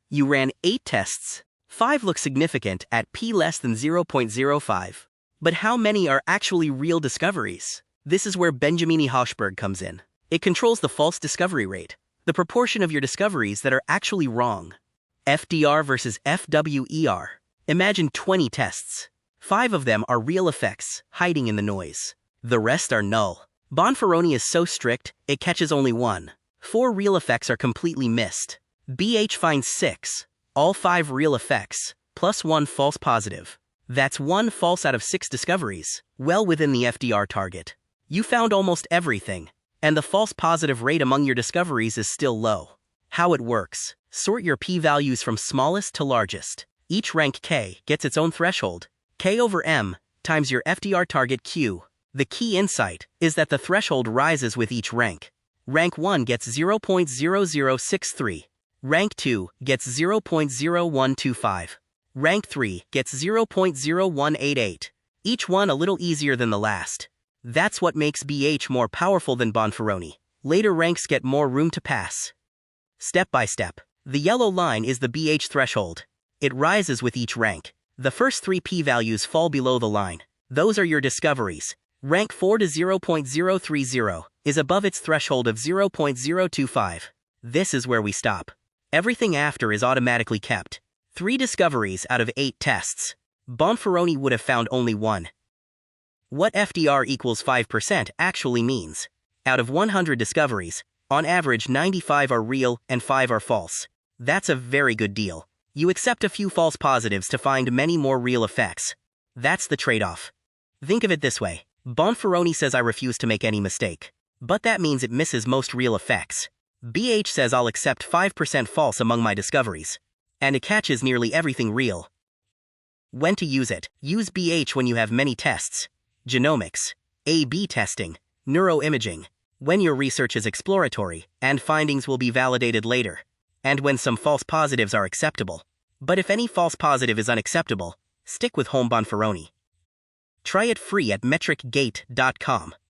You ran 8 tests. 5 look significant at p less than 0.05. But how many are actually real discoveries? This is where Benjamini-Hochberg comes in. It controls the false discovery rate, the proportion of your discoveries that are actually wrong. FDR versus FWER. Imagine 20 tests. 5 of them are real effects, hiding in the noise. The rest are null. Bonferroni is so strict, it catches only 1. 4 real effects are completely missed. BH finds 6, all 5 real effects, plus 1 false positive. That's 1 false out of 6 discoveries, well within the FDR target. You found almost everything, and the false positive rate among your discoveries is still low. How it works: sort your p-values from smallest to largest. Each rank k gets its own threshold, k over m, times your FDR target q. The key insight is that the threshold rises with each rank. Rank 1 gets 0.0063. Rank 2 gets 0.0125. Rank 3 gets 0.0188. Each one a little easier than the last. That's what makes BH more powerful than Bonferroni. Later ranks get more room to pass. Step by step. The yellow line is the BH threshold. It rises with each rank. The first 3 p-values fall below the line. Those are your discoveries. Rank 4 to 0.030 is above its threshold of 0.025. This is where we stop. Everything after is automatically kept. 3 discoveries out of 8 tests. Bonferroni would have found only 1. What FDR equals 5% actually means: out of 100 discoveries, on average 95 are real and 5 are false. That's a very good deal. You accept a few false positives to find many more real effects. That's the trade-off. Think of it this way. Bonferroni says I refuse to make any mistake, but that means it misses most real effects. BH says I'll accept 5% false among my discoveries, and it catches nearly everything real. When to use it? Use BH when you have many tests: genomics, A/B testing, neuroimaging, when your research is exploratory and findings will be validated later, and when some false positives are acceptable. But if any false positive is unacceptable, stick with Holm-Bonferroni. Try it free at MetricGate.com.